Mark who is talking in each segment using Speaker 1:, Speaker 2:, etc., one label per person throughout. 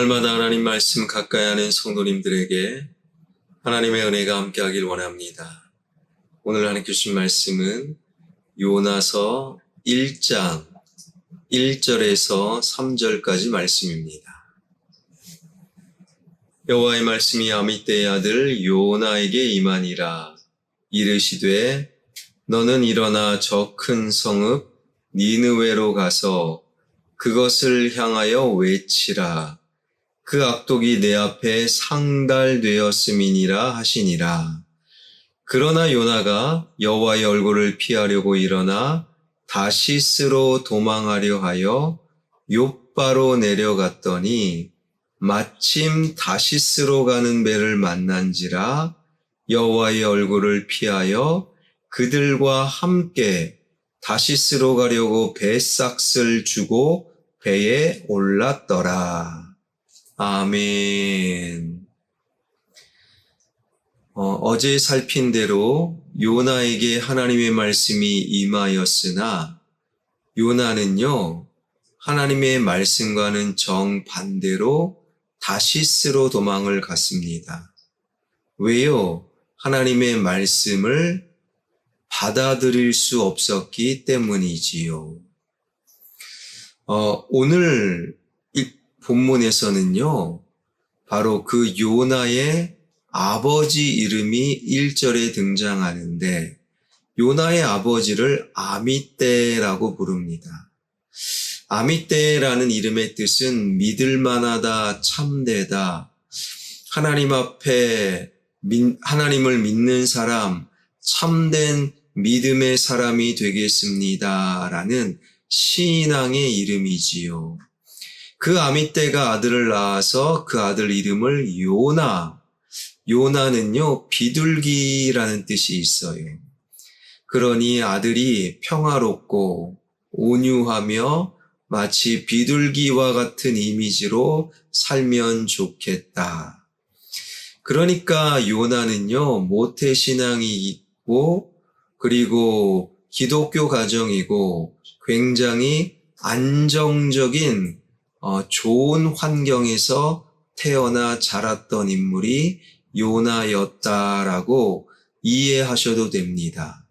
Speaker 1: 날마다 하나님 말씀 가까이 하는 성도님들에게 하나님의 은혜가 함께하길 원합니다. 오늘 하나님께 주신 말씀은 요나서 1장 1절에서 3절까지 말씀입니다. 여호와의 말씀이 아미떼의 아들 요나에게 임하니라. 이르시되 너는 일어나 저 큰 성읍 니느웨로 가서 그것을 향하여 외치라. 그 악독이 내 앞에 상달되었음이니라 하시니라. 그러나 요나가 여호와의 얼굴을 피하려고 일어나 다시스로 도망하려 하여 욥바로 내려갔더니 마침 다시스로 가는 배를 만난지라. 여호와의 얼굴을 피하여 그들과 함께 다시스로 가려고 배삭을 주고 배에 올랐더라. 아멘. 어제 살핀 대로 요나에게 하나님의 말씀이 임하였으나 요나는요, 하나님의 말씀과는 정반대로 다시스로 도망을 갔습니다. 왜요? 하나님의 말씀을 받아들일 수 없었기 때문이지요. 오늘 이 본문에서는요, 바로 그 요나의 아버지 이름이 1절에 등장하는데, 요나의 아버지를 아미떼라고 부릅니다. 아미떼라는 이름의 뜻은 믿을만하다, 참되다, 하나님 앞에 하나님을 믿는 사람, 참된 믿음의 사람이 되겠습니다 라는 신앙의 이름이지요. 그 아미떼가 아들을 낳아서 그 아들 이름을 요나, 요나는요 비둘기라는 뜻이 있어요. 그러니 아들이 평화롭고 온유하며 마치 비둘기와 같은 이미지로 살면 좋겠다. 그러니까 요나는요 모태신앙이 있고 그리고 기독교 가정이고 굉장히 안정적인 좋은 환경에서 태어나 자랐던 인물이 요나였다라고 이해하셔도 됩니다.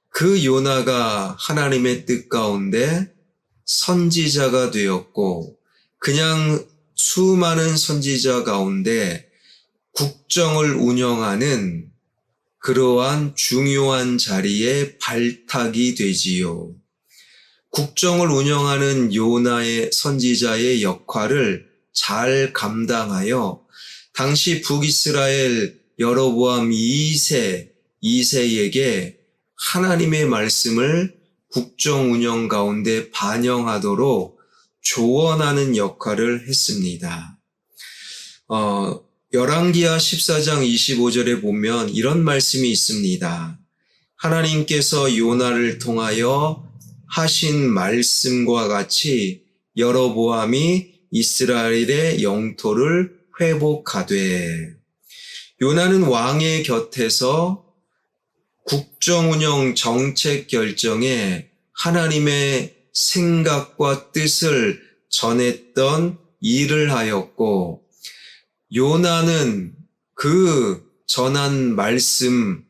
Speaker 1: 그 요나가 하나님의 뜻 가운데 선지자가 되었고 그냥 수많은 선지자 가운데 국정을 운영하는 그러한 중요한 자리에 발탁이 되지요. 국정을 운영하는 요나의 선지자의 역할을 잘 감당하여 당시 북이스라엘 여로보암 2세에게 하나님의 말씀을 국정 운영 가운데 반영하도록 조언하는 역할을 했습니다. 열왕기하 14장 25절에 보면 이런 말씀이 있습니다. 하나님께서 요나를 통하여 하신 말씀과 같이 여로보암이 이스라엘의 영토를 회복하되. 요나는 왕의 곁에서 국정 운영 정책 결정에 하나님의 생각과 뜻을 전했던 일을 하였고, 요나는 그 전한 말씀을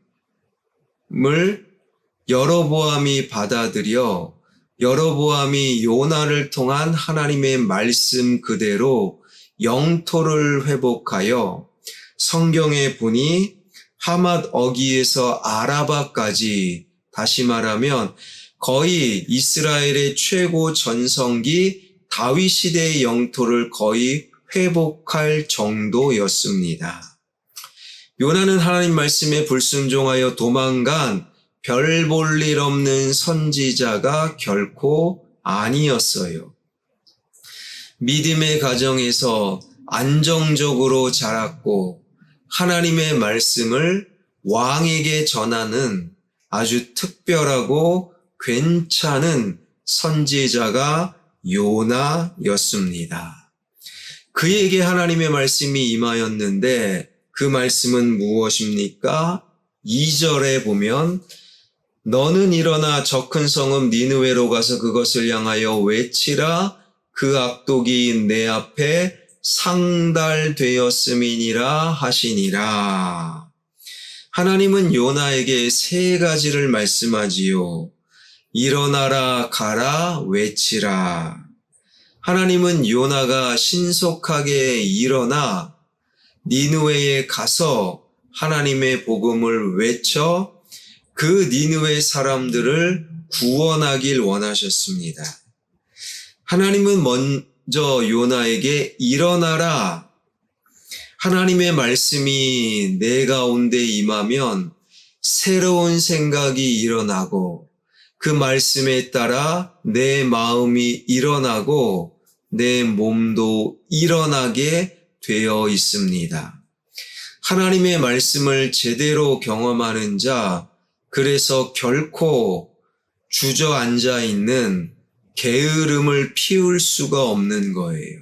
Speaker 1: 여로보암이 받아들여 여로보암이 요나를 통한 하나님의 말씀 그대로 영토를 회복하여 성경에 보니 하맛 어기에서 아라바까지, 다시 말하면 거의 이스라엘의 최고 전성기 다윗 시대의 영토를 거의 회복할 정도였습니다. 요나는 하나님 말씀에 불순종하여 도망간 별 볼 일 없는 선지자가 결코 아니었어요. 믿음의 가정에서 안정적으로 자랐고 하나님의 말씀을 왕에게 전하는 아주 특별하고 괜찮은 선지자가 요나였습니다. 그에게 하나님의 말씀이 임하였는데 그 말씀은 무엇입니까? 2절에 보면 너는 일어나 저 큰 성읍 니느웨로 가서 그것을 향하여 외치라. 그 악독이 내 앞에 상달되었음이니라 하시니라. 하나님은 요나에게 세 가지를 말씀하지요. 일어나라, 가라, 외치라. 하나님은 요나가 신속하게 일어나 니느웨에 가서 하나님의 복음을 외쳐 그 니느웨 사람들을 구원하길 원하셨습니다. 하나님은 먼저 요나에게 일어나라. 하나님의 말씀이 내 가운데 임하면 새로운 생각이 일어나고 그 말씀에 따라 내 마음이 일어나고 내 몸도 일어나게 되어 있습니다. 하나님의 말씀을 제대로 경험하는 자, 그래서 결코 주저앉아 있는 게으름을 피울 수가 없는 거예요.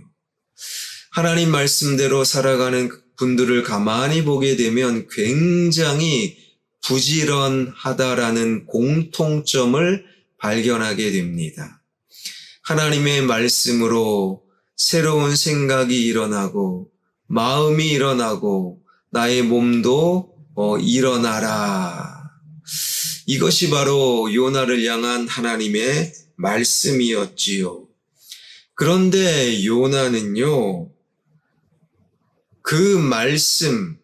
Speaker 1: 하나님 말씀대로 살아가는 분들을 가만히 보게 되면 굉장히 부지런하다라는 공통점을 발견하게 됩니다. 하나님의 말씀으로 새로운 생각이 일어나고 마음이 일어나고 나의 몸도 일어나라. 이것이 바로 요나를 향한 하나님의 말씀이었지요. 그런데 요나는요, 그 말씀,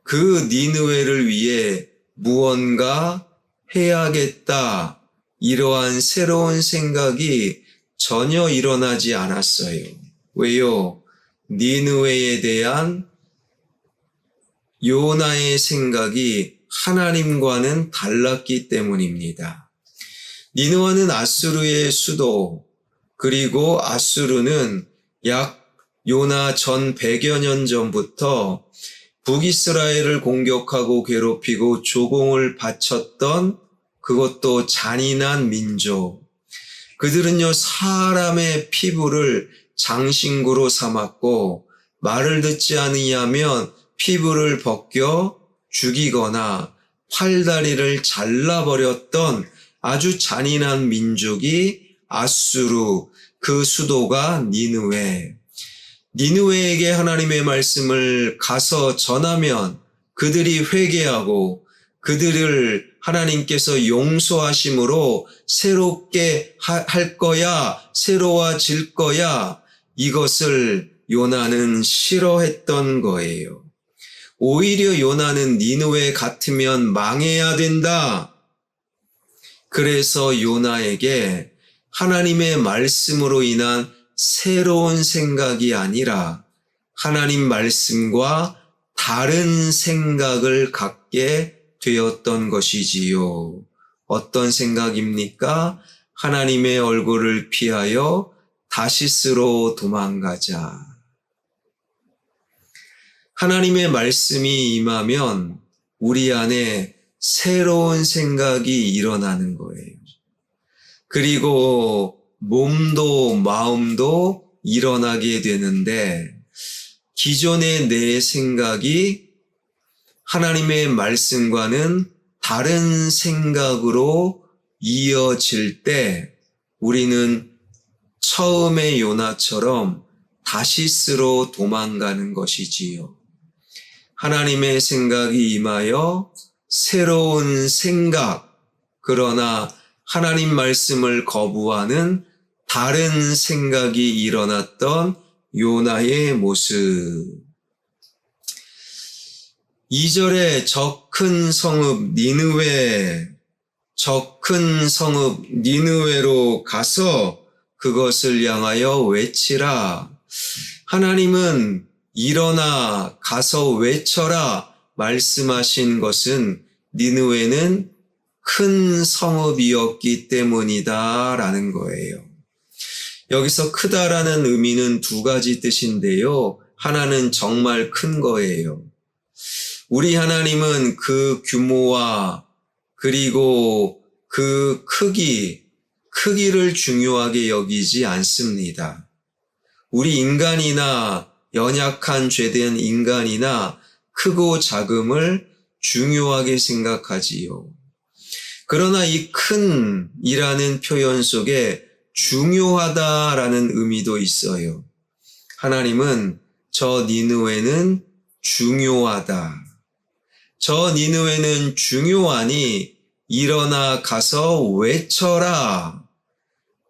Speaker 1: 그 니느웨를 위해 무언가 해야겠다. 이러한 새로운 생각이 전혀 일어나지 않았어요. 왜요? 니느웨에 대한 요나의 생각이 하나님과는 달랐기 때문입니다. 니느웨는 아수르의 수도, 그리고 아수르는 약 요나 전 100여 년 전부터 북이스라엘을 공격하고 괴롭히고 조공을 바쳤던 그것도 잔인한 민족. 그들은요, 사람의 피부를 장신구로 삼았고 말을 듣지 않으면 피부를 벗겨 죽이거나 팔다리를 잘라버렸던 아주 잔인한 민족이 아수르, 그 수도가 니느웨. 니느웨에게 하나님의 말씀을 가서 전하면 그들이 회개하고 그들을 하나님께서 용서하심으로 새롭게 할 거야, 새로워질 거야, 이것을 요나는 싫어했던 거예요. 오히려 요나는 니느웨 같으면 망해야 된다. 그래서 요나에게 하나님의 말씀으로 인한 새로운 생각이 아니라 하나님 말씀과 다른 생각을 갖게 되었던 것이지요. 어떤 생각입니까? 하나님의 얼굴을 피하여 다시스로 도망가자. 하나님의 말씀이 임하면 우리 안에 새로운 생각이 일어나는 거예요. 그리고 몸도 마음도 일어나게 되는데 기존의 내 생각이 하나님의 말씀과는 다른 생각으로 이어질 때 우리는 처음의 요나처럼 다시스로 도망가는 것이지요. 하나님의 생각이 임하여 새로운 생각, 그러나 하나님 말씀을 거부하는 다른 생각이 일어났던 요나의 모습. 2절에 저 큰 성읍 니느웨, 저 큰 성읍 니느웨로 가서 그것을 향하여 외치라. 하나님은 일어나 가서 외쳐라 말씀하신 것은 니느웨는 큰 성읍이었기 때문이다 라는 거예요. 여기서 크다라는 의미는 두 가지 뜻인데요. 하나는 정말 큰 거예요. 우리 하나님은 그 규모와 그리고 그 크기를 중요하게 여기지 않습니다. 우리 인간이나 연약한 죄된 인간이나 크고 작음을 중요하게 생각하지요. 그러나 이 큰이라는 표현 속에 중요하다라는 의미도 있어요. 하나님은 저 니느웨는 중요하다. 저 니느웨는 중요하니 일어나 가서 외쳐라.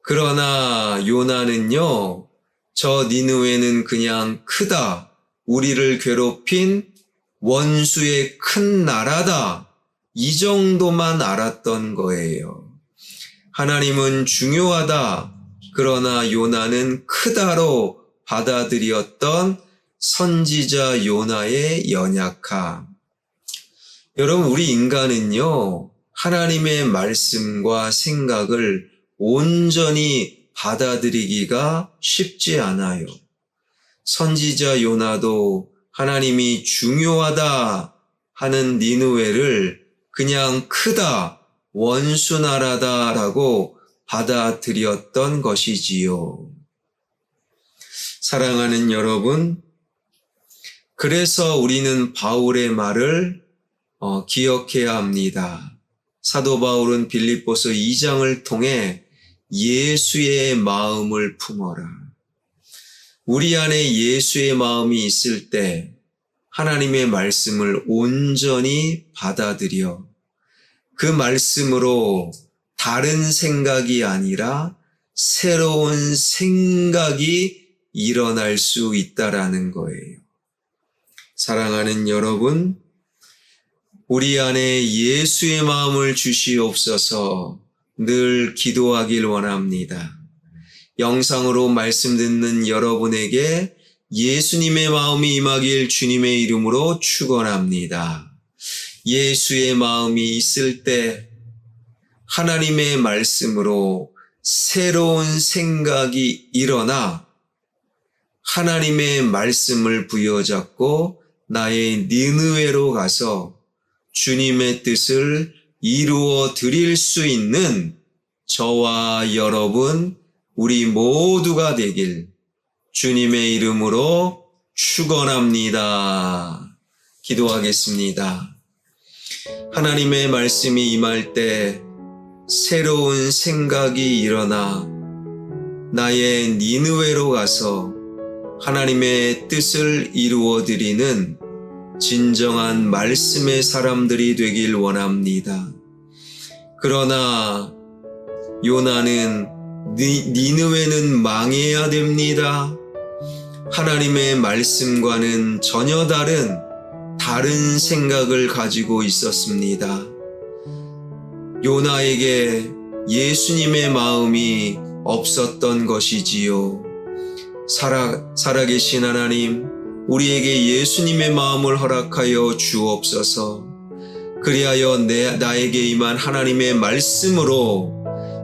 Speaker 1: 그러나 요나는요, 저 니느웨는 그냥 크다. 우리를 괴롭힌 원수의 큰 나라다. 이 정도만 알았던 거예요. 하나님은 중요하다. 그러나 요나는 크다로 받아들였던 선지자 요나의 연약함. 여러분, 우리 인간은요, 하나님의 말씀과 생각을 온전히 받아들이기가 쉽지 않아요. 선지자 요나도 하나님이 중요하다 하는 니느웨를 그냥 크다, 원수 나라다라고 받아들였던 것이지요. 사랑하는 여러분, 그래서 우리는 바울의 말을 기억해야 합니다. 사도 바울은 빌립보서 2장을 통해 예수의 마음을 품어라. 우리 안에 예수의 마음이 있을 때 하나님의 말씀을 온전히 받아들여 그 말씀으로 다른 생각이 아니라 새로운 생각이 일어날 수 있다라는 거예요. 사랑하는 여러분, 우리 안에 예수의 마음을 주시옵소서 늘 기도하길 원합니다. 영상으로 말씀 듣는 여러분에게 예수님의 마음이 임하길 주님의 이름으로 축원합니다. 예수의 마음이 있을 때 하나님의 말씀으로 새로운 생각이 일어나 하나님의 말씀을 부여잡고 나의 니느웨로 가서 주님의 뜻을 이루어 드릴 수 있는 저와 여러분, 우리 모두가 되길 주님의 이름으로 축원합니다. 기도하겠습니다. 하나님의 말씀이 임할 때 새로운 생각이 일어나 나의 니느웨로 가서 하나님의 뜻을 이루어 드리는 진정한 말씀의 사람들이 되길 원합니다. 그러나 요나는 니느웨는 망해야 됩니다. 하나님의 말씀과는 전혀 다른 생각을 가지고 있었습니다. 요나에게 예수님의 마음이 없었던 것이지요. 살아계신 하나님, 우리에게 예수님의 마음을 허락하여 주옵소서. 그리하여 나에게 임한 하나님의 말씀으로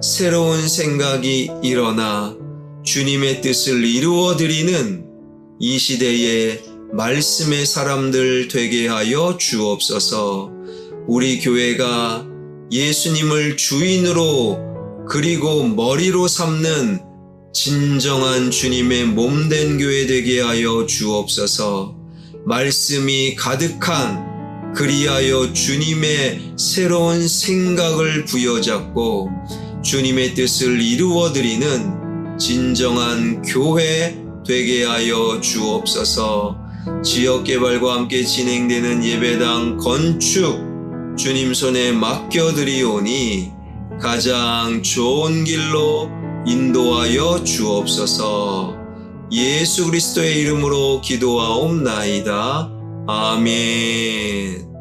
Speaker 1: 새로운 생각이 일어나 주님의 뜻을 이루어 드리는 이 시대의 말씀의 사람들 되게 하여 주옵소서. 우리 교회가 예수님을 주인으로 그리고 머리로 삼는 진정한 주님의 몸된 교회 되게 하여 주옵소서. 말씀이 가득한 그리하여 주님의 새로운 생각을 부여잡고 주님의 뜻을 이루어드리는 진정한 교회 되게 하여 주옵소서. 지역개발과 함께 진행되는 예배당 건축 주님 손에 맡겨드리오니 가장 좋은 길로 인도하여 주옵소서. 예수 그리스도의 이름으로 기도하옵나이다. 아멘.